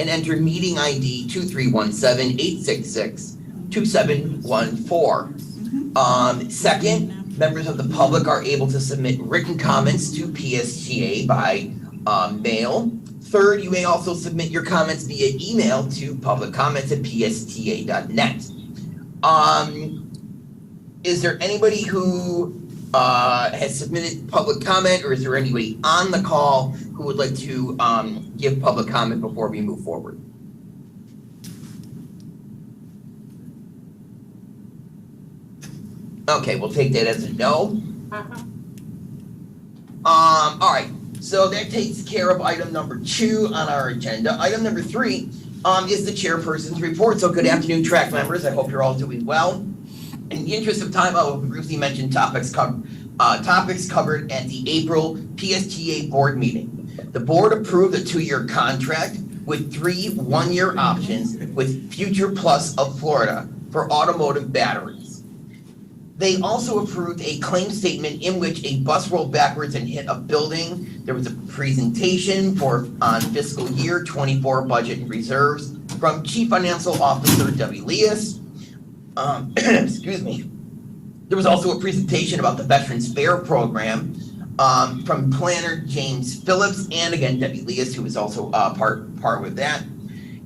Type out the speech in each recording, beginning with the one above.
and enter meeting ID 2317-866-2714. Second, members of the public are able to submit written comments to PSTA by mail. Third, you may also submit your comments via email to publiccomments@psta.net. Is there anybody who has submitted public comment, or is there anybody on the call who would like to give public comment before we move forward? Okay, we'll take that as a no. All right, so that takes care of item number 2 on our agenda. Item number 3 is the chairperson's report. So good afternoon, TRAC members. I hope you're all doing well. In the interest of time, I will briefly mention topics covered at the April PSTA board meeting. The board approved a 2-year contract with 3 one-year options with Future Plus of Florida for automotive batteries. They also approved a claim statement in which a bus rolled backwards and hit a building. There was a presentation on fiscal year 24 budget and reserves from Chief Financial Officer Debbie Leas. Excuse me. There was also a presentation about the Veterans Fair program from planner James Phillips, and again Debbie Leas, who was also part with that.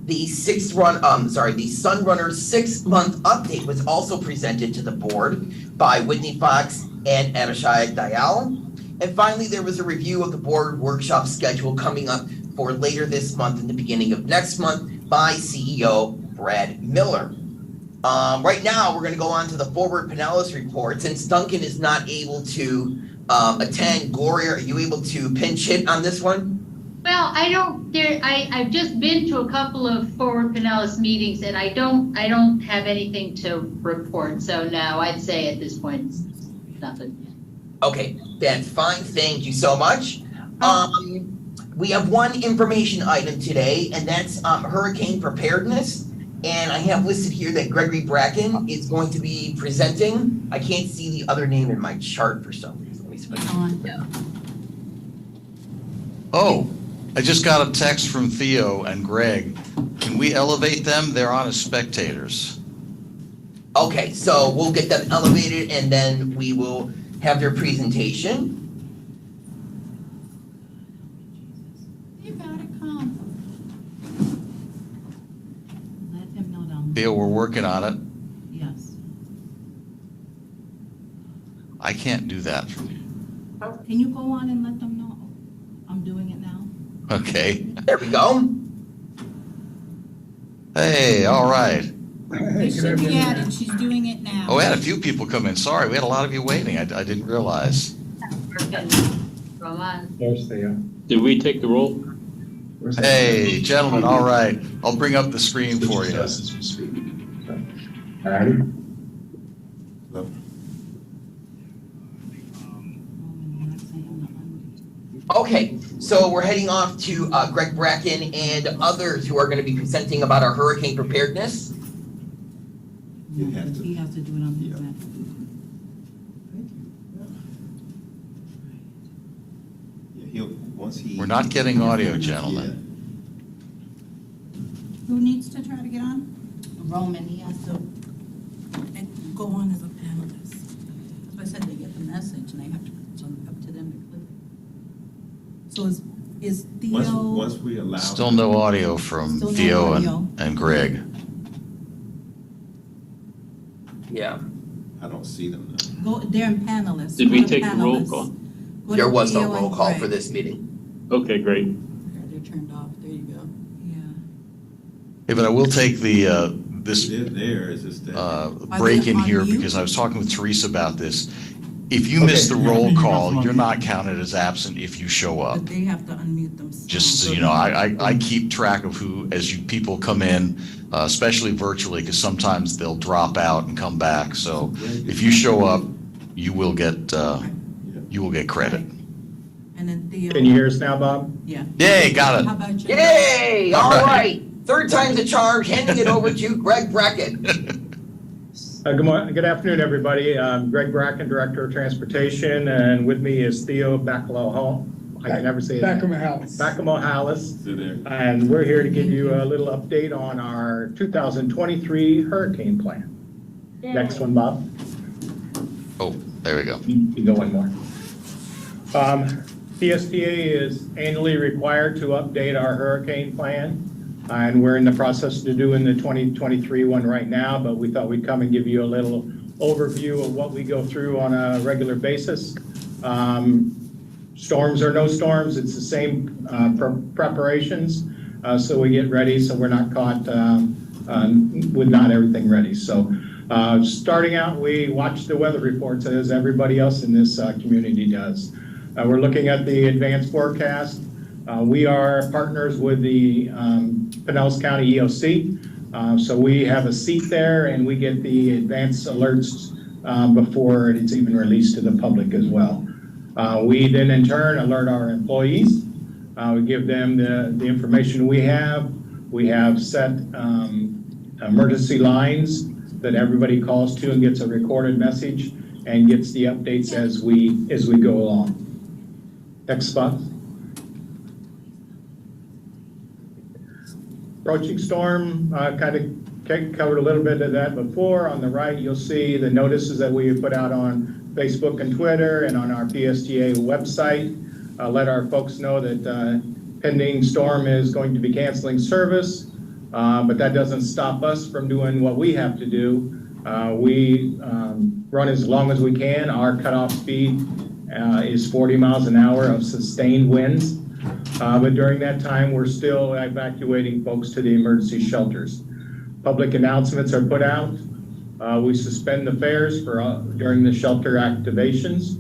The Sunrunner 6-month update was also presented to the board by Whitney Fox and Abishai Dayal. And finally, there was a review of the board workshop schedule coming up for later this month and the beginning of next month by CEO Brad Miller. Right now, we're going to go on to the Forward Pinellas report. Since Duncan is not able to attend, Gloria, are you able to pinch hit on this one? Well, I've just been to a couple of Forward Pinellas meetings, and I don't have anything to report. So no, I'd say at this point it's nothing. Okay, that's fine. Thank you so much. We have one information item today, and that's hurricane preparedness. And I have listed here that Gregory Bracken is going to be presenting. I can't see the other name in my chart for some reason. Let me switch it down. Oh, I just got a text from Theo and Greg. Can we elevate them? They're on as spectators. Okay, so we'll get them elevated and then we will have their presentation. Theo, we're working on it. Yes. I can't do that. Can you go on and let them know? I'm doing it now. Okay. There we go. Hey, all right. It should be added. She's doing it now. Oh, we had a few people come in. Sorry, we had a lot of you waiting. I didn't realize. There's Theo. Did we take the roll? Hey, gentlemen, all right. I'll bring up the screen for you. All righty. Okay, so we're heading off to Greg Bracken and others who are going to be presenting about our hurricane preparedness. He has to do it on his end. We're not getting audio, gentlemen. Who needs to try to get on? Roman, he has to go on as a panelist. That's why I said they get the message and they have to, it's up to them to click. So is Theo? Once we allow. Still no audio from Still no Theo audio. and Greg. Yeah. I don't see them now. Go, they're in panelists. Did Go we to take the roll panelists. call? Go to There was no Theo roll and call Greg. for this meeting. Okay, great. They're turned off. There you go. Yeah. Hey, but I will take the this They're there, it's just that. break in on here mute? because I was talking with Teresa about this. If you miss the roll call, you're not counted as absent if you show up. But they have to unmute themselves. Just so you know, I keep track of who, as you people come in, especially virtually, because sometimes they'll drop out and come back. So if you show up, you will get credit. And then Theo. Can you hear us now, Bob? Yeah. Yay, got it. How about you? Yay! All right. Third time's a charm, handing it over to Greg Bracken. Good morning, good afternoon, everybody. Greg Bracken, Director of Transportation, and with me is Theo Bacalao I can never say it. House. Bacamahalis. Sit there. And we're here to give you a little update on our 2023 hurricane plan. Next one, Bob. Oh, there we go. You can go one more. PSTA is annually required to update our hurricane plan. And we're in the process of doing the 2023 one right now, but we thought we'd come and give you a little overview of what we go through on a regular basis. Storms or no storms, it's the same preparations. So we get ready so we're not caught with not everything ready. So starting out, we watch the weather reports as everybody else in this community does. We're looking at the advanced forecast. We are partners with the Pinellas County EOC. So we have a seat there and we get the advanced alerts before it's even released to the public as well. We then in turn alert our employees. We give them the information we have. We have set emergency lines that everybody calls to and gets a recorded message and gets the updates as we go along. Next spot. Approaching storm, kind of covered a little bit of that before. On the right, you'll see the notices that we put out on Facebook and Twitter and on our PSTA website. Let our folks know that pending storm is going to be canceling service, but that doesn't stop us from doing what we have to do. We run as long as we can. Our cutoff speed is 40 miles an hour of sustained winds. But during that time, we're still evacuating folks to the emergency shelters. Public announcements are put out. We suspend the fares during the shelter activations.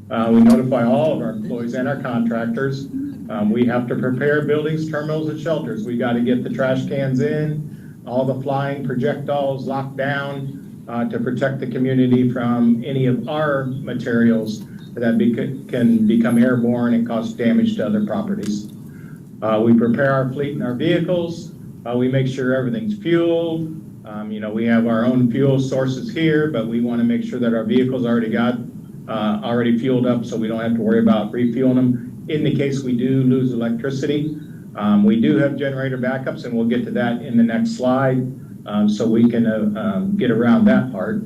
We notify all of our employees and our contractors. We have to prepare buildings, terminals, and shelters. We got to get the trash cans in, all the flying projectiles locked down to protect the community from any of our materials that can become airborne and cause damage to other properties. We prepare our fleet and our vehicles. We make sure everything's fueled. We have our own fuel sources here, but we want to make sure that our vehicles already fueled up so we don't have to worry about refueling them in the case we do lose electricity. We do have generator backups, and we'll get to that in the next slide so we can get around that part.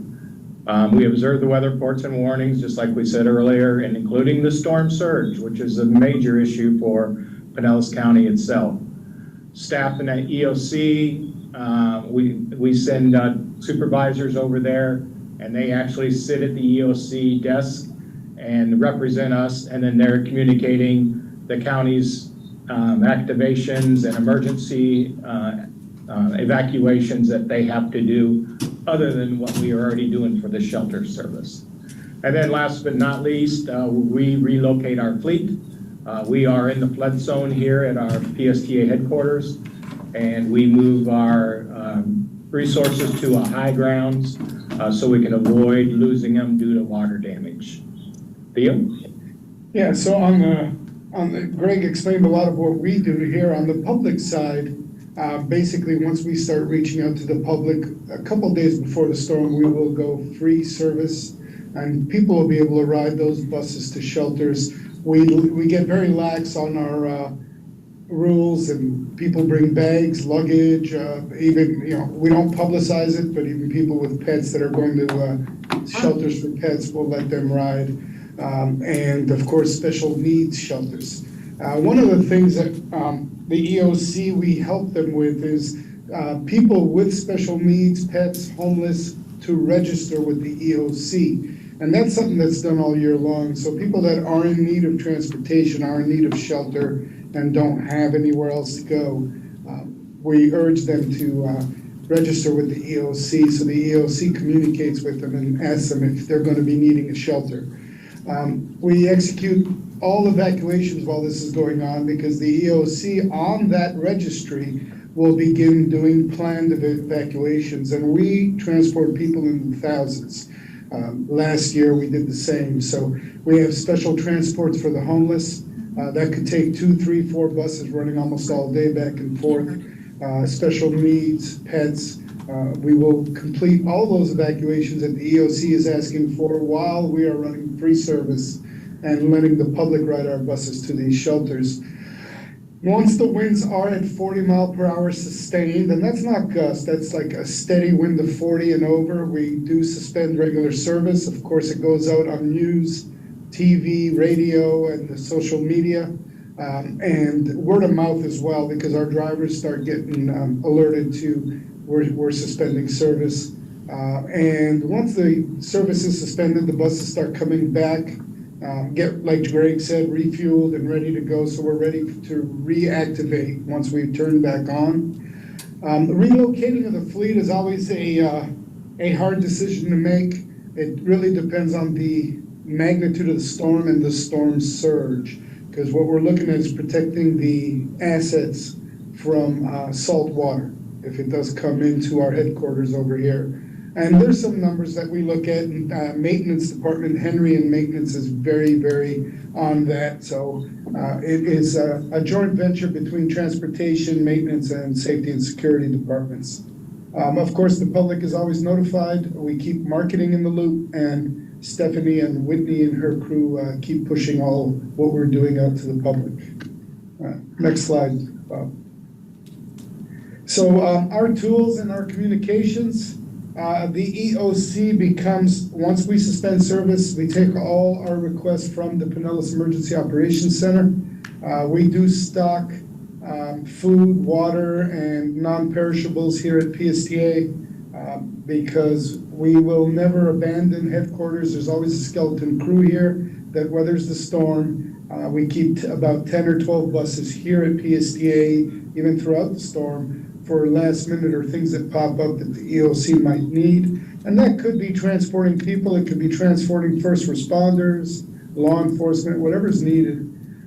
We observe the weather reports and warnings, just like we said earlier, and including the storm surge, which is a major issue for Pinellas County itself. Staff in that EOC, we send supervisors over there, and they actually sit at the EOC desk and represent us, and then they're communicating the county's activations and emergency evacuations that they have to do other than what we are already doing for the shelter service. And then last but not least, we relocate our fleet. We are in the flood zone here at our PSTA headquarters, and we move our resources to a high grounds so we can avoid losing them due to water damage. Theo? Yeah, so Greg explained a lot of what we do here on the public side. Basically, once we start reaching out to the public, a couple days before the storm, we will go free service, and people will be able to ride those buses to shelters. We get very lax on our rules, and people bring bags, luggage, even, we don't publicize it, but even people with pets that are going to shelters for pets, we'll let them ride. And of course, special needs shelters. One of the things that the EOC we help them with is people with special needs, pets, homeless, to register with the EOC. And that's something that's done all year long. So people that are in need of transportation, are in need of shelter, and don't have anywhere else to go, we urge them to register with the EOC, so the EOC communicates with them and asks them if they're going to be needing a shelter. We execute all evacuations while this is going on because the EOC on that registry will begin doing planned evacuations, and we transport people in the thousands. Last year we did the same. So we have special transports for the homeless. That could take 2, 3, 4 buses running almost all day back and forth. Special needs, pets. We will complete all those evacuations that the EOC is asking for while we are running free service and letting the public ride our buses to these shelters. Once the winds are at 40 mile per hour sustained, and that's not gust, that's like a steady wind of 40 and over, we do suspend regular service. Of course, it goes out on news, TV, radio, and the social media, and word of mouth as well, because our drivers start getting alerted to we're suspending service. And once the service is suspended, the buses start coming back, get, like Greg said, refueled and ready to go. So we're ready to reactivate once we turn back on. Relocating of the fleet is always a hard decision to make. It really depends on the magnitude of the storm and the storm surge, because what we're looking at is protecting the assets from salt water if it does come into our headquarters over here. And there's some numbers that we look at, and maintenance department, Henry and maintenance is very, very on that. So it is a joint venture between transportation, maintenance, and safety and security departments. Of course, the public is always notified. We keep marketing in the loop, and Stephanie and Whitney and her crew keep pushing all what we're doing out to the public. Next slide, Bob. So our tools and our communications, the EOC becomes, once we suspend service, we take all our requests from the Pinellas Emergency Operations Center. We do stock food, water, and non-perishables here at PSTA because we will never abandon headquarters. There's always a skeleton crew here that weathers the storm. We keep about 10 or 12 buses here at PSTA, even throughout the storm, for last minute or things that pop up that the EOC might need. And that could be transporting people, it could be transporting first responders, law enforcement, whatever's needed.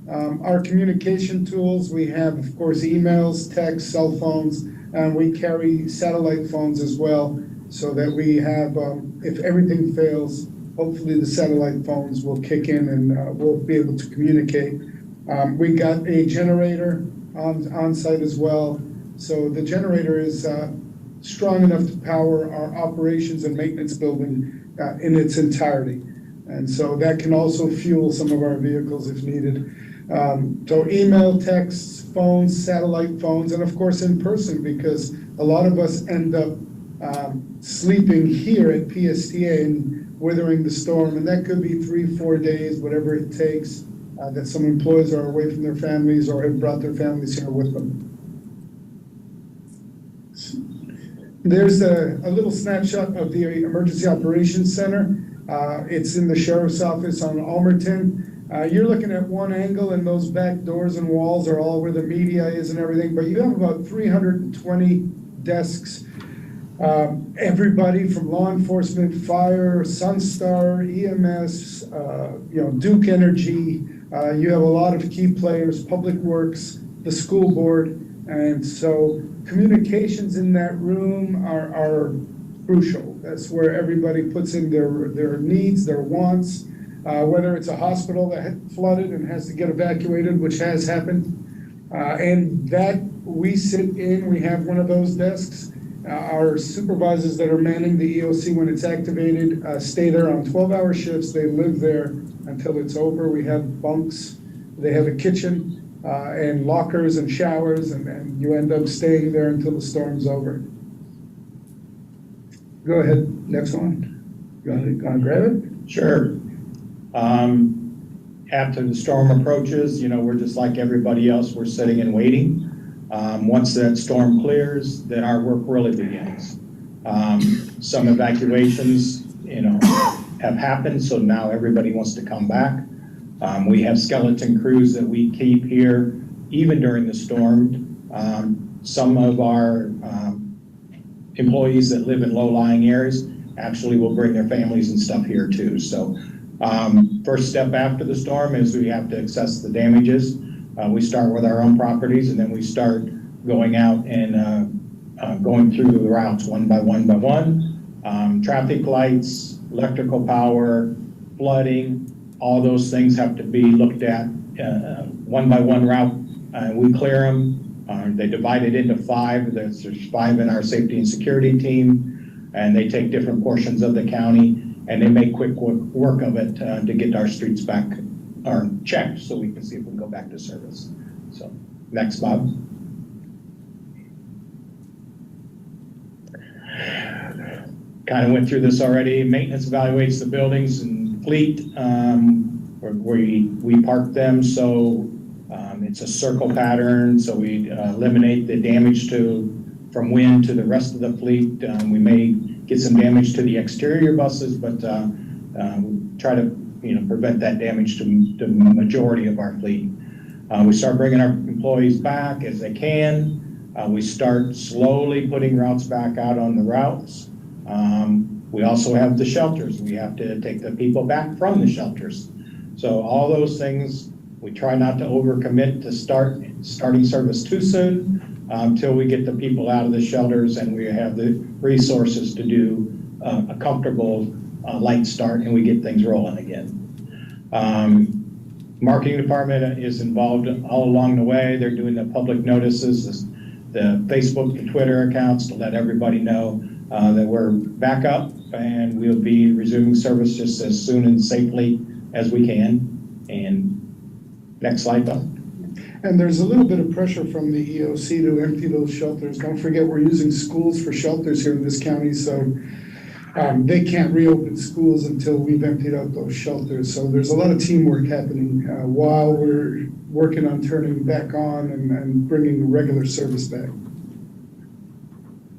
Our communication tools, we have, of course, emails, texts, cell phones, and we carry satellite phones as well, so that we have, if everything fails, hopefully the satellite phones will kick in and we'll be able to communicate. We got a generator on site as well. So the generator is strong enough to power our operations and maintenance building in its entirety. And so that can also fuel some of our vehicles if needed. So email, texts, phones, satellite phones, and of course in person, because a lot of us end up sleeping here at PSTA and weathering the storm. And that could be 3-4 days, whatever it takes, that some employees are away from their families or have brought their families here with them. There's a little snapshot of the Emergency Operations Center. It's in the Sheriff's Office on Almerton. You're looking at one angle, and those back doors and walls are all where the media is and everything, but you have about 320 desks. Everybody from law enforcement, fire, Sunstar, EMS, Duke Energy. You have a lot of key players, Public Works, the school board, and so communications in that room are crucial. That's where everybody puts in their needs, their wants, whether it's a hospital that had flooded and has to get evacuated, which has happened. And that we sit in, we have one of those desks. Our supervisors that are manning the EOC when it's activated stay there on 12-hour shifts. They live there until it's over. We have bunks. They have a kitchen. And lockers and showers, and you end up staying there until the storm's over. Go ahead, next one. You want to grab it? Sure. After the storm approaches, we're just like everybody else, we're sitting and waiting. Once that storm clears, then our work really begins. Some evacuations, have happened, so now everybody wants to come back. We have skeleton crews that we keep here even during the storm. Some of our employees that live in low-lying areas actually will bring their families and stuff here too. So first step after the storm is we have to assess the damages. We start with our own properties, and then we start going out and going through the routes one by one. Traffic lights, electrical power, flooding, all those things have to be looked at one by one route. We clear them. They divide it into 5. There's 5 in our safety and security team, and they take different portions of the county, and they make quick work of it to get our streets back are checked so we can see if we can go back to service. So, next, Bob. Kind of went through this already. Maintenance evaluates the buildings and fleet where we park them. So it's a circle pattern. So we eliminate the damage from wind to the rest of the fleet. We may get some damage to the exterior buses, but try to prevent that damage to the majority of our fleet. We start bringing our employees back as they can. We start slowly putting routes back out on the routes. We also have the shelters. We have to take the people back from the shelters. So all those things, we try not to overcommit to starting service too soon until we get the people out of the shelters and we have the resources to do a comfortable light start and we get things rolling again. Marketing department is involved all along the way. They're doing the public notices, the Facebook and Twitter accounts to let everybody know that we're back up and we'll be resuming service just as soon and safely as we can. And next slide, Bob. And there's a little bit of pressure from the EOC to empty those shelters. Don't forget, we're using schools for shelters here in this county, so they can't reopen schools until we've emptied out those shelters. So there's a lot of teamwork happening while we're working on turning back on and bringing regular service back.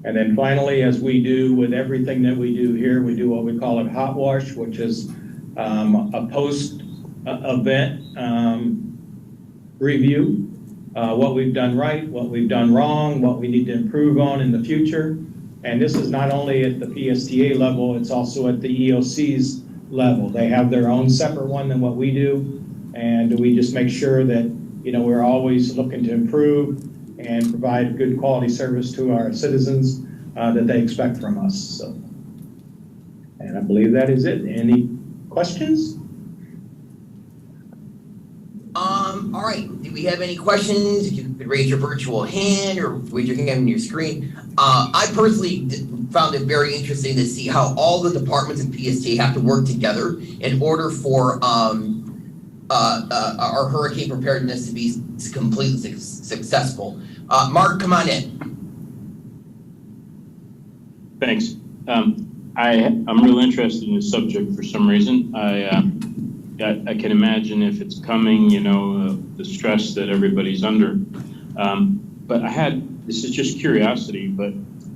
And then finally, as we do with everything that we do here, we do what we call a hot wash, which is a post-event review, what we've done right, what we've done wrong, what we need to improve on in the future. And this is not only at the PSTA level, it's also at the EOC's level. They have their own separate one than what we do. And we just make sure that, we're always looking to improve and provide good quality service to our citizens that they expect from us. So, and I believe that is it. Any questions? All right, do we have any questions? If you could raise your virtual hand or raise your hand on your screen. I personally found it very interesting to see how all the departments in PST have to work together in order for our hurricane preparedness to be completely successful. Mark, come on in. Thanks. I'm real interested in this subject for some reason. I can imagine if it's coming, the stress that everybody's under. But this is just curiosity, but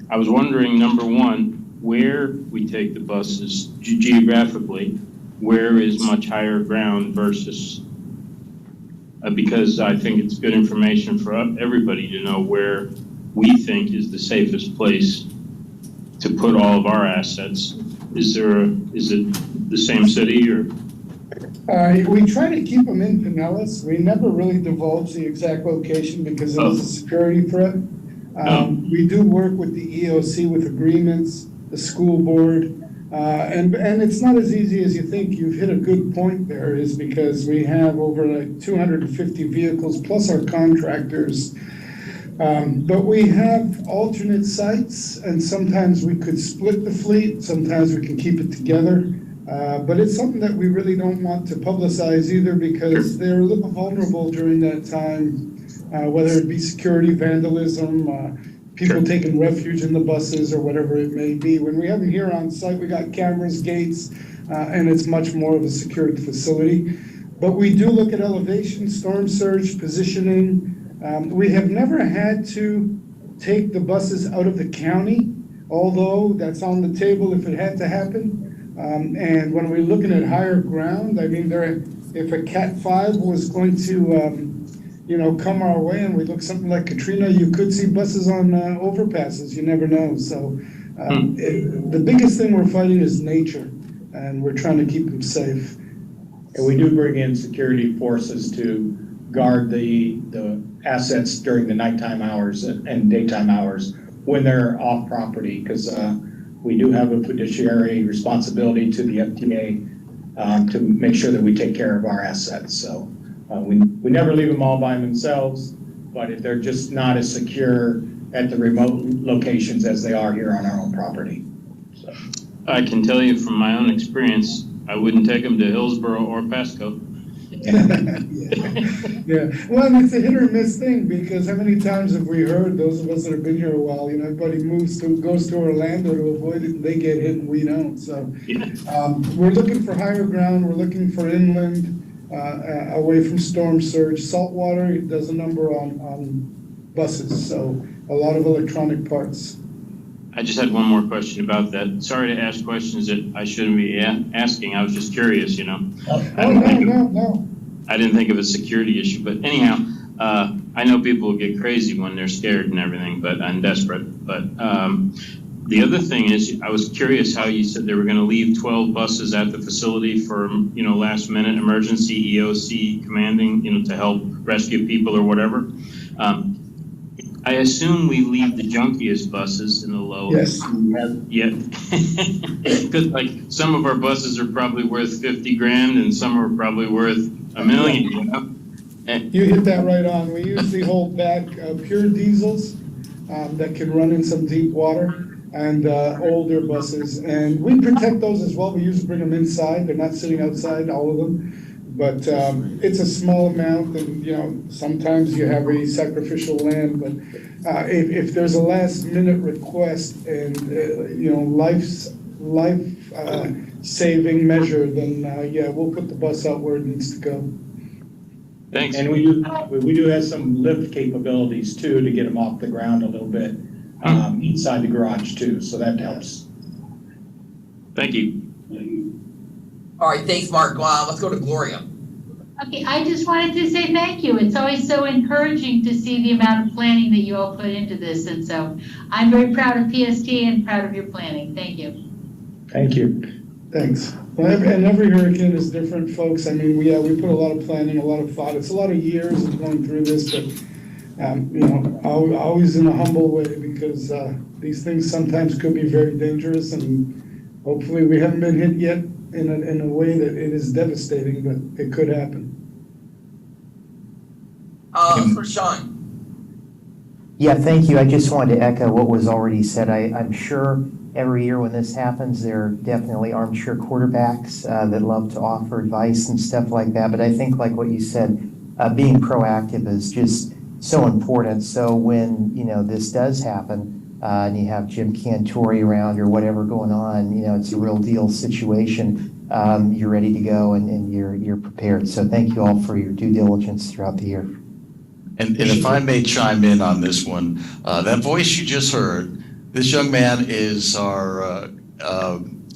I was wondering, number one, where we take the buses geographically, where is much higher ground versus, because I think it's good information for everybody to know where we think is the safest place to put all of our assets. Is it the same city or? We try to keep them in Pinellas. We never really divulge the exact location because it is a security threat. We do work with the EOC with agreements, the school board, and it's not as easy as you think. You've hit a good point there, is because we have over like 250 vehicles plus our contractors. But we have alternate sites, and sometimes we could split the fleet, sometimes we can keep it together. But it's something that we really don't want to publicize either because they're a little vulnerable during that time, whether it be security, vandalism, people taking refuge in the buses or whatever it may be. When we have them here on site, we got cameras, gates, and it's much more of a secured facility. But we do look at elevation, storm surge, positioning. We have never had to take the buses out of the county, although that's on the table if it had to happen. And when we're looking at higher ground, I mean, if a Cat 5 was going to, come our way and we look something like Katrina, you could see buses on overpasses. You never know. So the biggest thing we're fighting is nature, and we're trying to keep them safe. And we do bring in security forces to guard the assets during the nighttime hours and daytime hours when they're off property, because we do have a fiduciary responsibility to the FTA to make sure that we take care of our assets. So we never leave them all by themselves, but if they're just not as secure at the remote locations as they are here on our own property. So. I can tell you from my own experience, I wouldn't take them to Hillsborough or Pasco. Yeah, well, and it's a hit or miss thing, because how many times have we heard, those of us that have been here a while, everybody goes to Orlando to avoid it, and they get hit and we don't, so. We're looking for higher ground, we're looking for inland, away from storm surge. Saltwater does a number on buses, so a lot of electronic parts. I just had one more question about that. Sorry to ask questions that I shouldn't be asking. I was just curious, No. I didn't think of a security issue, but anyhow, I know people get crazy when they're scared and everything, but I'm desperate. But the other thing is, I was curious how you said they were going to leave 12 buses at the facility for, last minute emergency EOC commanding, to help rescue people or whatever. I assume we leave the junkiest buses in the low. Yes. Yeah. Because some of our buses are probably worth 50 grand and some are probably worth $1 million. You hit that right on. We usually hold back pure diesels that can run in some deep water, and older buses. And we protect those as well. We usually bring them inside. They're not sitting outside, all of them. But it's a small amount, and sometimes you have a sacrificial lamb. But if there's a last minute request and life saving measure, then we'll put the bus out where it needs to go. Thanks. And we do have some lift capabilities too, to get them off the ground a little bit, inside the garage too, so that helps. Thank you. All right, thanks, Mark. Let's go to Gloria. Okay, I just wanted to say thank you. It's always so encouraging to see the amount of planning that you all put into this. And so I'm very proud of PST and proud of your planning. Thank you. Thank you. Thanks. And every hurricane is different, folks. I mean, we put a lot of planning, a lot of thought. It's a lot of years of going through this, but, always in a humble way, because these things sometimes could be very dangerous, and hopefully we haven't been hit yet in a way that it is devastating, but it could happen. Sean. Yeah, thank you. I just wanted to echo what was already said. I'm sure every year when this happens, there are definitely armchair quarterbacks that love to offer advice and stuff like that. But I think, like what you said, being proactive is just so important. So when, this does happen and you have Jim Cantori around or whatever going on, it's a real deal situation. You're ready to go and you're prepared. So thank you all for your due diligence throughout the year. And if I may chime in on this one, that voice you just heard, this young man is our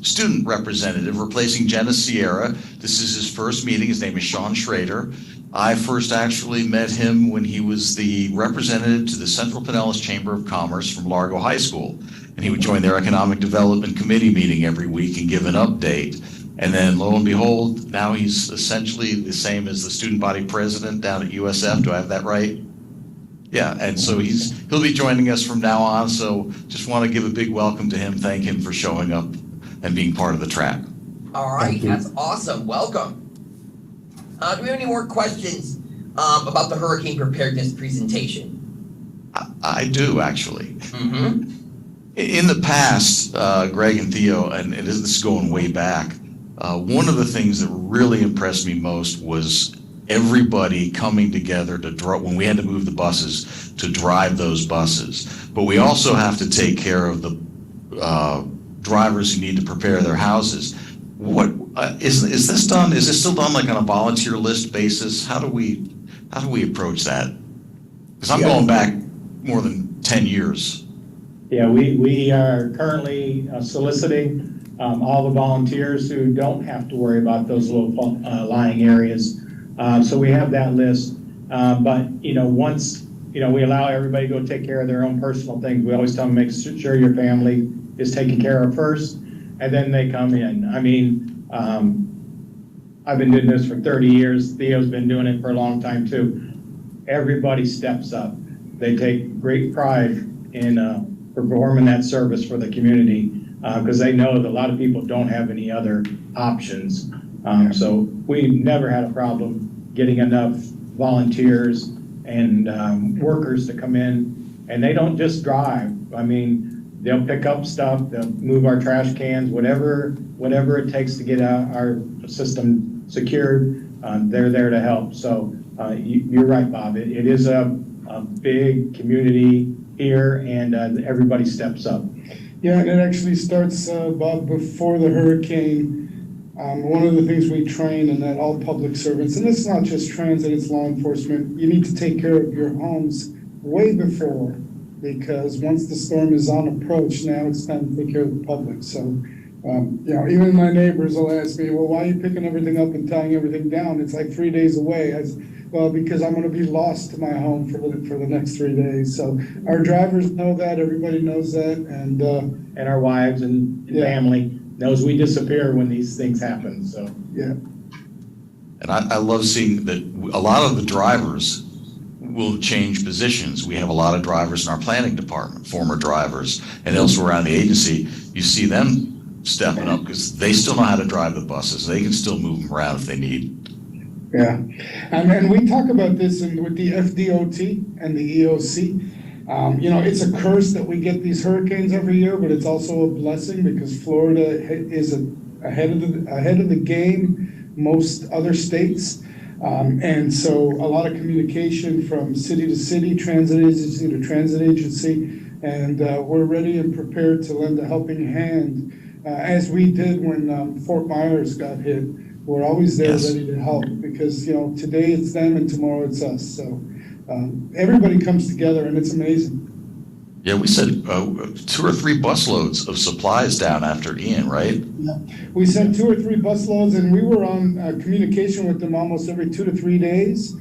student representative replacing Jenna Sierra. This is his first meeting. His name is Sean Schrader. I first actually met him when he was the representative to the Central Pinellas Chamber of Commerce from Largo High School. And he would join their Economic Development Committee meeting every week and give an update. And then lo and behold, now he's essentially the same as the student body president down at USF. Do I have that right? Yeah, and so he'll be joining us from now on. So just want to give a big welcome to him. Thank him for showing up and being part of the TRAC. All right, that's awesome. Welcome. Do we have any more questions about the hurricane preparedness presentation? I do, actually. Mm-hmm. In the past, Greg and Theo, and this is going way back, one of the things that really impressed me most was everybody coming together to when we had to move the buses, to drive those buses. But we also have to take care of the drivers who need to prepare their houses. What is this done? Is this still done like on a volunteer list basis? How do we approach that? Because I'm going back more than 10 years. Yeah, we are currently soliciting all the volunteers who don't have to worry about those low lying areas. So we have that list. But, once, we allow everybody to go take care of their own personal things, we always tell them, make sure your family is taken care of first, and then they come in. I mean, I've been doing this for 30 years. Theo's been doing it for a long time too. Everybody steps up. They take great pride in performing that service for the community because they know that a lot of people don't have any other options. So we've never had a problem getting enough volunteers and workers to come in, and they don't just drive. I mean, they'll pick up stuff, they'll move our trash cans, whatever it takes to get our system secured. they're there to help. So you're right, Bob. It is a big community here, and everybody steps up. Yeah, and it actually starts, Bob, before the hurricane. One of the things we train in that all public servants, and it's not just transit, it's law enforcement, you need to take care of your homes way before, because once the storm is on approach, now it's time to take care of the public. So, even my neighbors will ask me, well, why are you picking everything up and tying everything down? It's like 3 days away. Well, because I'm going to be lost to my home for the next 3 days. So our drivers know that, everybody knows that, and our wives and family knows we disappear when these things happen, so. Yeah. And I love seeing that a lot of the drivers will change positions. We have a lot of drivers in our planning department, former drivers, and elsewhere around the agency. You see them stepping up because they still know how to drive the buses. They can still move them around if they need. Yeah, and we talk about this with the FDOT and the EOC. It's a curse that we get these hurricanes every year, but it's also a blessing because Florida is ahead of the game, most other states. And so a lot of communication from city to city, transit agency to transit agency, and we're ready and prepared to lend a helping hand, as we did when Fort Myers got hit. We're always there, Yes. ready to help, because today it's them and tomorrow it's us. So everybody comes together, and it's amazing. Yeah, we said 2 or 3 busloads of supplies down after Ian, right? We sent 2 or 3 busloads, and we were on communication with them almost every 2 to 3 days.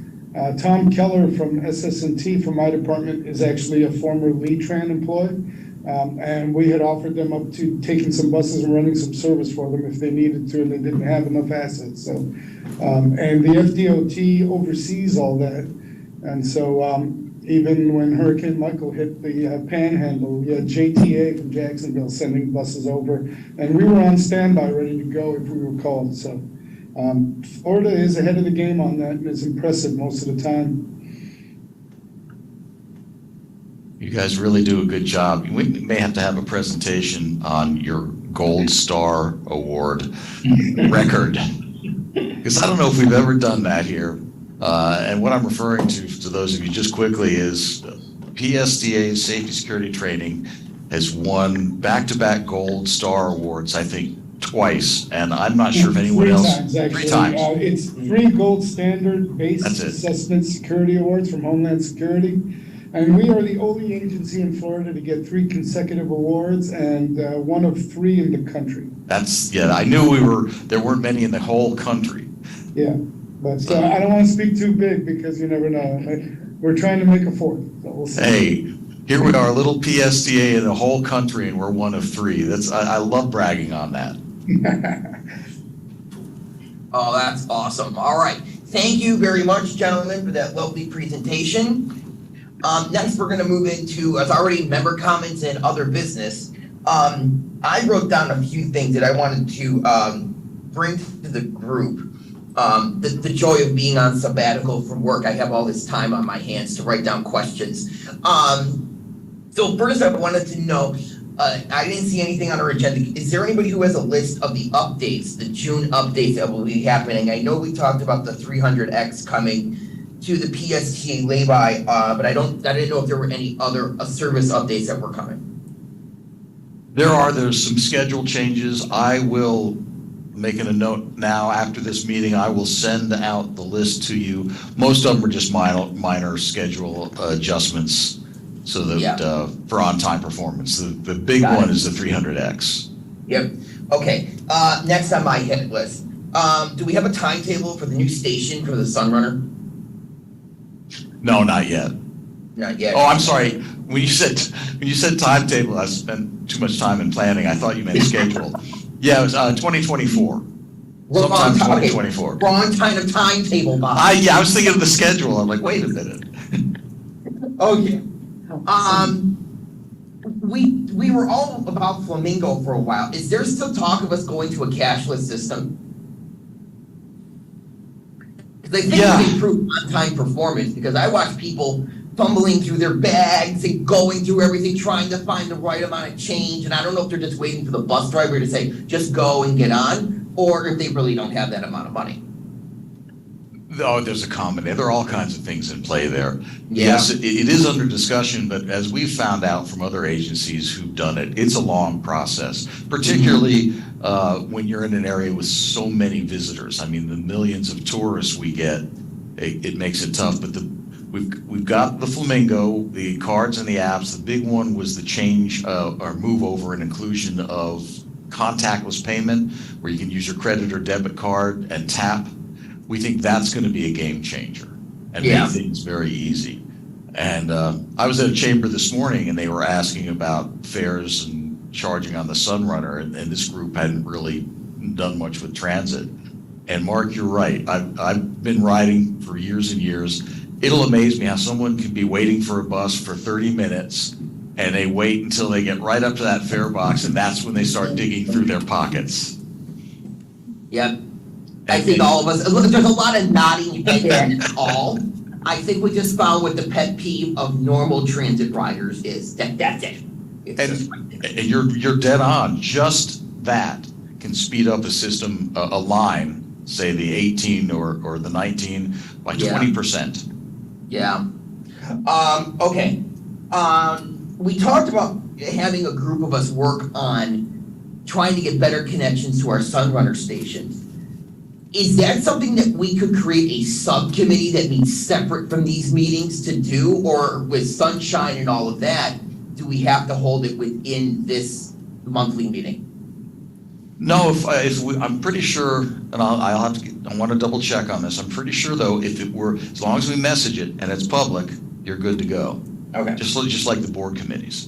Tom Keller from SS&T from my department is actually a former Lee-Tran employee, and we had offered them up to taking some buses and running some service for them if they needed to and they didn't have enough assets. So, and the FDOT oversees all that, and so even when Hurricane Michael hit the Panhandle, we had JTA from Jacksonville sending buses over, and we were on standby, ready to go if we were called. So Florida is ahead of the game on that, and it's impressive most of the time. You guys really do a good job. We may have to have a presentation on your Gold Star Award record, because I don't know if we've ever done that here. And what I'm referring to those of you just quickly is PSDA Safety Security Training has won back-to-back Gold Star Awards, I think, twice. And I'm not sure if anyone else. 3 times, actually. 3 times. It's 3 gold standard based That's it. assessment security awards from Homeland Security. And we are the only agency in Florida to get 3 consecutive awards, and one of 3 in the country. I knew there weren't many in the whole country. Yeah. But I don't want to speak too big because you never know. We're trying to make a 4th. So we'll see. Hey, here we are, a little PSDA in the whole country, and we're one of 3. I love bragging on that. Oh, that's awesome. All right. Thank you very much, gentlemen, for that lovely presentation. Next, we're going to move into, as already, member comments and other business. I wrote down a few things that I wanted to bring to the group. The joy of being on sabbatical from work. I have all this time on my hands to write down questions. So first I wanted to know, I didn't see anything on our agenda. Is there anybody who has a list of the updates, the June updates that will be happening? I know we talked about the 300X coming to the PSTA lay-by, but I didn't know if there were any other service updates that were coming. There's some schedule changes. I will, making a note now after this meeting, I will send out the list to you. Most of them are just minor schedule adjustments so that for on-time performance. The big one is the 300X. Yep. Okay. Next on my hit list. Do we have a timetable for the new station for the Sunrunner? No, not yet. Not yet. Oh, I'm sorry. When you said timetable, I spent too much time in planning. I thought you meant schedule. Yeah, it was 2024. Sometime 2024. Wrong kind of timetable, Bob. I was thinking of the schedule. I'm like, wait a minute. Oh yeah. We were all about Flamingo for a while. Is there still talk of us going to a cashless system? Because I think we improve on-time performance, because I watch people fumbling through their bags and going through everything, trying to find the right amount of change. And I don't know if they're just waiting for the bus driver to say, just go and get on, or if they really don't have that amount of money. Oh, there's a combination. There are all kinds of things in play there. Yeah. Yes, it is under discussion, but as we've found out from other agencies who've done it, it's a long process, particularly when you're in an area with so many visitors. I mean, the millions of tourists we get, it makes it tough. But we've got the Flamingo, the cards and the apps. The big one was the change or move over and inclusion of contactless payment, where you can use your credit or debit card and tap. We think that's going to be a game changer and Yeah. make things very easy. And I was at a chamber this morning and they were asking about fares and charging on the Sunrunner, and this group hadn't really done much with transit. And Mark, you're right. I've been riding for years and years. It'll amaze me how someone can be waiting for a bus for 30 minutes and they wait until they get right up to that fare box, and that's when they start digging through their pockets. Yep. I think all of us, there's a lot of nodding head in this call. I think we just found what the pet peeve of normal transit riders is. That's it. It's just right there. And you're dead on. Just that can speed up a system, a line, say the 18 or the 19 by 20%. Yeah. Okay. We talked about having a group of us work on trying to get better connections to our Sunrunner stations. Is that something that we could create a subcommittee that meets separate from these meetings to do? Or with Sunshine and all of that, do we have to hold it within this monthly meeting? No, I'm pretty sure, and I want to double check on this. I'm pretty sure though, if it were, as long as we message it and it's public, you're good to go. Okay. Just like the board committees.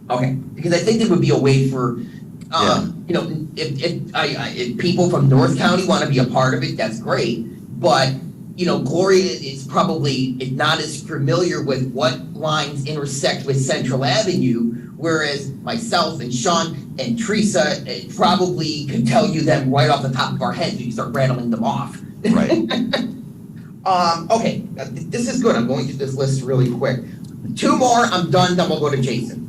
Okay, because I think there would be a way for, you know, if people from North County want to be a part of it, that's great. But, you know, Gloria is probably not as familiar with what lines intersect with Central Avenue, whereas myself and Sean and Teresa probably could tell you them right off the top of our heads if you start rattling them off. Right. Okay, this is good. I'm going through this list really quick. 2 more, I'm done, then we'll go to Jason.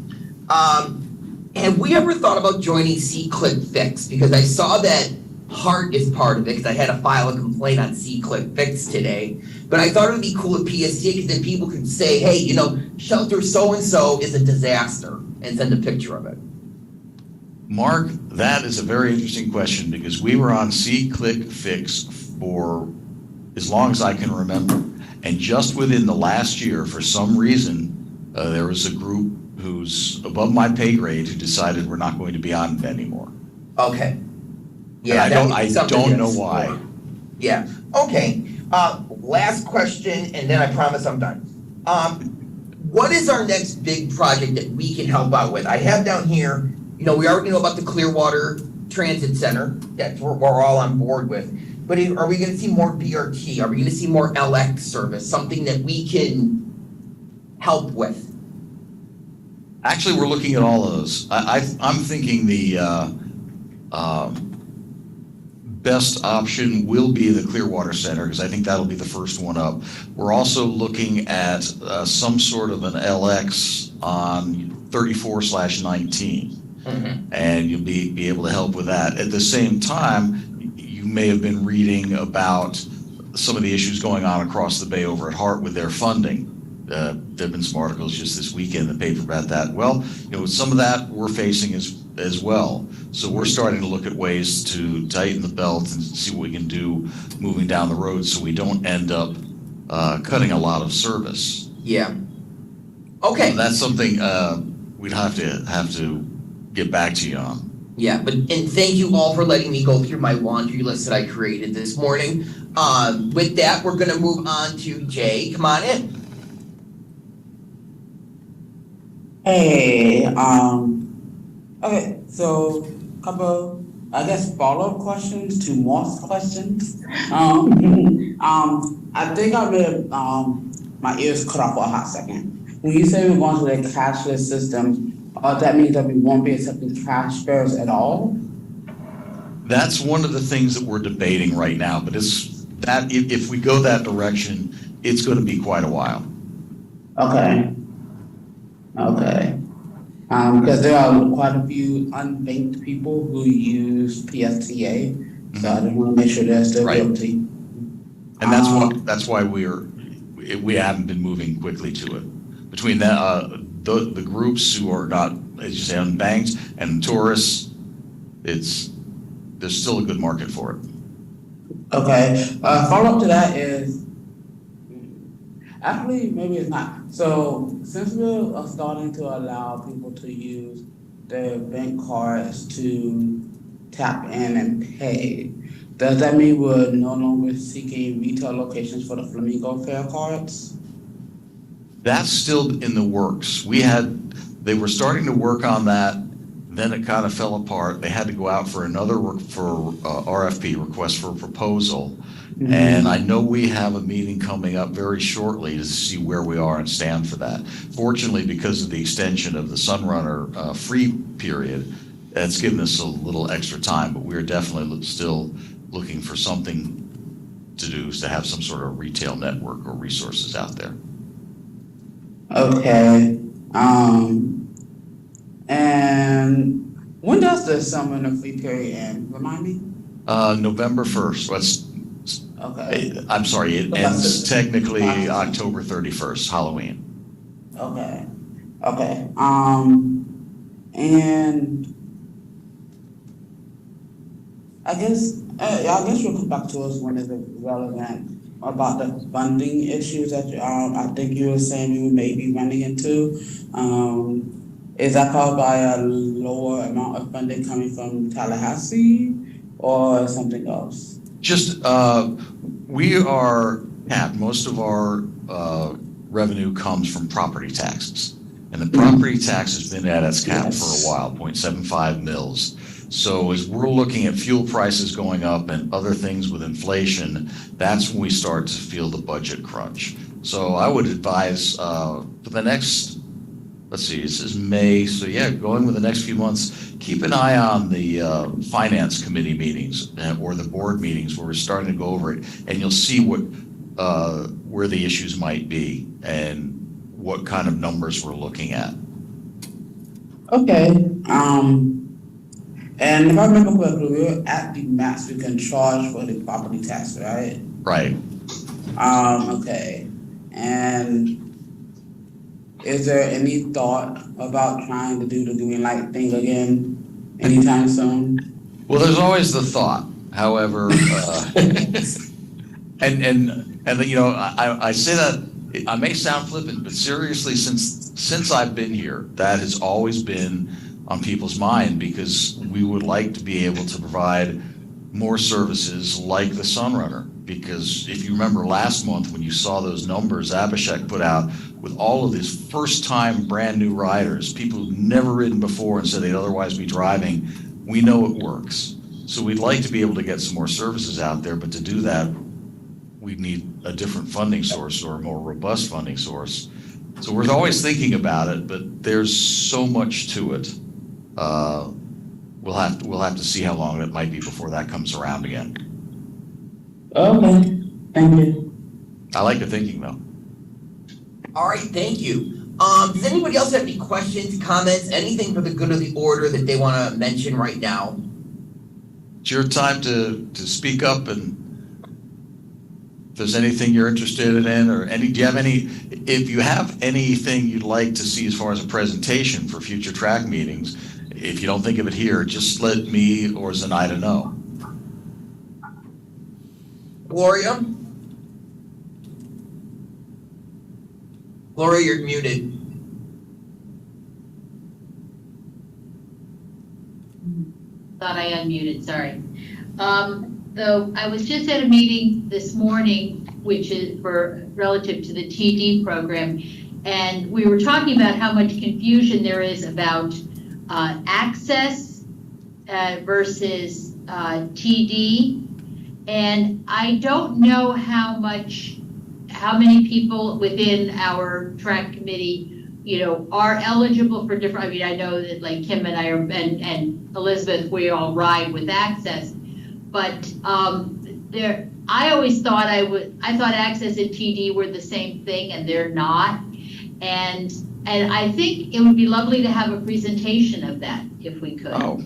Have we ever thought about joining C-Click Fix? Because I saw that Hart is part of it, because I had to file a complaint on C-Click Fix today. But I thought it would be cool at PSTA, because then people could say, hey, you know, shelter so-and-so is a disaster, and send a picture of it. Mark, that is a very interesting question, because we were on C-Click Fix for as long as I can remember. And just within the last year, for some reason, there was a group who's above my pay grade who decided we're not going to be on it anymore. Okay. Yeah, I don't know why. Yeah, okay. Last question, and then I promise I'm done. What is our next big project that we can help out with? I have down here, you know, we already know about the Clearwater Transit Center. That's what we're all on board with. But are we gonna see more BRT? Are we gonna see more LX service? Something that we can help with? Actually, we're looking at all of those. I'm thinking the best option will be the Clearwater Center, because I think that'll be the first one up. We're also looking at some sort of an LX on 34/19, and you'll be able to help with that. At the same time, you may have been reading about some of the issues going on across the bay over at Hart with their funding. There have been some articles just this weekend in the paper about that. Well, you know, some of that we're facing as well. So we're starting to look at ways to tighten the belt and see what we can do moving down the road, so we don't end up cutting a lot of service. Yeah. Okay. So that's something we'd have to get back to you on. Yeah, and thank you all for letting me go through my laundry list that I created this morning. With that, we're gonna move on to Jay. Come on in. Hey, okay, so couple, I guess, follow-up questions to Moss questions. I think I read, my ears cut off for a hot second. When you say we're going to a cashless system, that means that we won't be accepting cash fares at all? That's one of the things that we're debating right now, but if we go that direction, it's going to be quite a while. Okay. Because there are quite a few unbanked people who use PSTA, so I just want to make sure they're still Right. guilty. And that's why we haven't been moving quickly to it. Between the groups who are not, as you say, unbanked and tourists, there's still a good market for it. Okay, follow-up to that is, actually, maybe it's not. So since we're starting to allow people to use their bank cards to tap in and pay, does that mean we're no longer seeking retail locations for the Flamingo Fair cards? That's still in the works. They were starting to work on that, then it kind of fell apart. They had to go out for another RFP, request for proposal. Mm-hmm. And I know we have a meeting coming up very shortly to see where we are and stand for that. Fortunately, because of the extension of the Sunrunner free period, that's given us a little extra time, but we're definitely still looking for something to do, to have some sort of retail network or resources out there. Okay, and when does the Sunrunner free period end? Remind me? November 1st. Okay. I'm sorry, it ends technically October 31st, Halloween. Okay. And I guess you'll come back to us when it's relevant about the funding issues that I think you were saying we may be running into. Is that caused by a lower amount of funding coming from Tallahassee or something else? Just, we are capped. Most of our revenue comes from property taxes. And the property tax has been at its cap for a while, 0.75 mils. So as we're looking at fuel prices going up and other things with inflation, that's when we start to feel the budget crunch. So I would advise for the next, let's see, this is May. So yeah, going with the next few months, keep an eye on the finance committee meetings or the board meetings where we're starting to go over it, and you'll see where the issues might be and what kind of numbers we're looking at. Okay. And if I remember correctly, we're at the max we can charge for the property tax, right? Right. Okay. And is there any thought about trying to do the green light thing again anytime soon? Well, there's always the thought. However, and you know, I say that I may sound flippant, but seriously, since I've been here, that has always been on people's mind, because we would like to be able to provide more services like the Sunrunner. Because if you remember last month when you saw those numbers Abhishek put out with all of these first-time brand new riders, people who've never ridden before and said they'd otherwise be driving, we know it works. So we'd like to be able to get some more services out there, but to do that, we need a different funding source or a more robust funding source. So we're always thinking about it, but there's so much to it. We'll have to see how long it might be before that comes around again. Okay, thank you. I like the thinking though. All right, thank you. Does anybody else have any questions, comments, anything for the good of the order that they want to mention right now? It's your time to speak up, and if there's anything you're interested in, or if you have anything you'd like to see as far as a presentation for future TRAC meetings, if you don't think of it here, just let me or Zenaida know. Gloria? Gloria, you're muted. Thought I unmuted, sorry. Though I was just at a meeting this morning, which is relative to the TD program, and we were talking about how much confusion there is about access versus TD, and I don't know how many people within our TRAC committee, are eligible for different. I mean, I know that like Kim and I and Elizabeth, we all ride with access, but I always thought I thought access and TD were the same thing, and they're not. And I think it would be lovely to have a presentation of that if we could. Oh.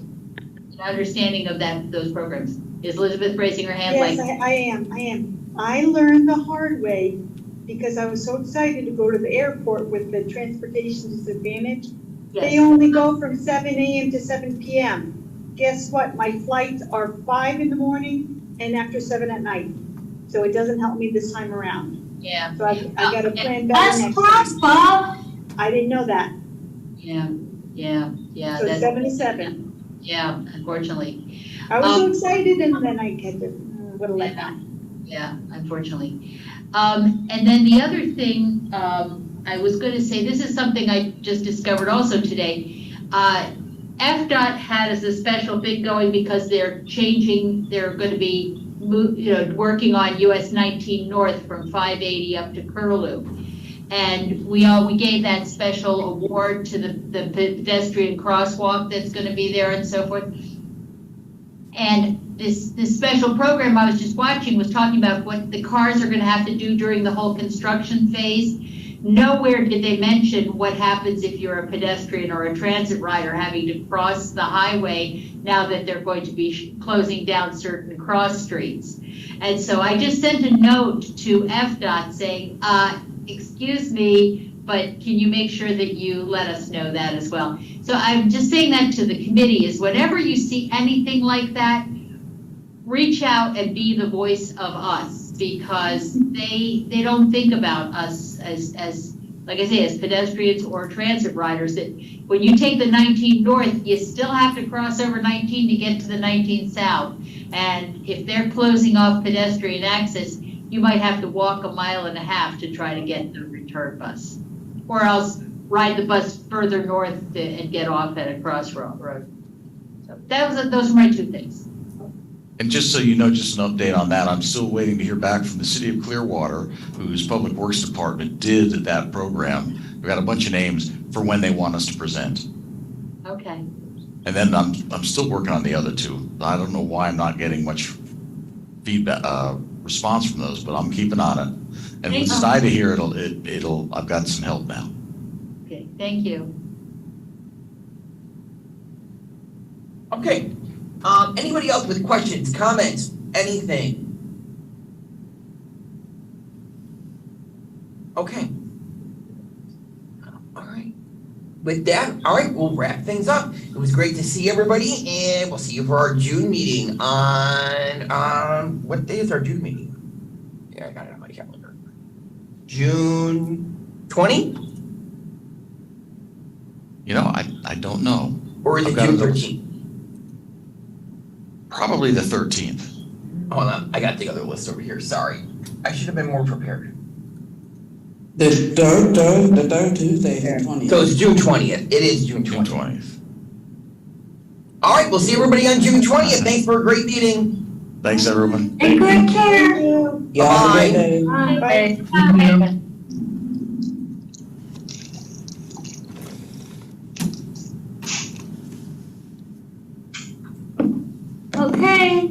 An understanding of those programs. Is Elizabeth raising her hand? Yes, I am. I learned the hard way because I was so excited to go to the airport with the transportation disadvantage. They Yes, only go from 7 a.m. to 7 p.m. Guess what? My flights are 5 in the morning and after 7 at night. So it doesn't help me this time around. yeah. So I got to plan better That's next cross, time. Bob. I didn't know that. Yeah, yeah. So that's- 7 to 7. Yeah, unfortunately. I was so Um, excited and then I had to, what a letdown. Yeah, unfortunately. And then the other thing, I was gonna say, this is something I just discovered also today. FDOT has a special thing going because they're gonna be, working on US 19 North from 580 up to Curlew. And we gave that special award to the pedestrian crosswalk that's gonna be there and so forth. And this special program I was just watching was talking about what the cars are gonna have to do during the whole construction phase. Nowhere did they mention what happens if you're a pedestrian or a transit rider having to cross the highway now that they're going to be closing down certain cross streets. And so I just sent a note to FDOT saying, excuse me, but can you make sure that you let us know that as well? So I'm just saying that to the committee is whenever you see anything like that, reach out and be the voice of us because they don't think about us as like I say, as pedestrians or transit riders, that when you take the 19 North, you still have to cross over 19 to get to the 19 South. And if they're closing off pedestrian access, you might have to walk 1.5 miles to try to get the return bus. Or else ride the bus further north and get off at a crossroad. So those are my two things. And just so you know, just an update on that, I'm still waiting to hear back from the City of Clearwater, whose Public Works Department did that program. We've got a bunch of names for when they want us to present. Okay. And then I'm still working on the other two. I don't know why I'm not getting much feedback, response from those, but I'm keeping on it. And with SIDA here, I've got some help now. Okay, thank you. Okay. Anybody else with questions, comments, anything? Okay. All right. With that, all right, we'll wrap things up. It was great to see everybody, and we'll see you for our June meeting on, what day is our June meeting? Yeah, I got it on my calendar. June 20? You know, I don't know. Or is it I've June got 13th? Probably the 13th. Hold on, I got the other list over here, sorry. I should have been more prepared. The third Tuesday is the 20th. So it's June 20th. It is June 20th. June 20th. All right, we'll see everybody on June 20th. Thanks for a great meeting. Thanks, everyone. Take good care. Yeah, have a Bye. good day. Bye. Okay.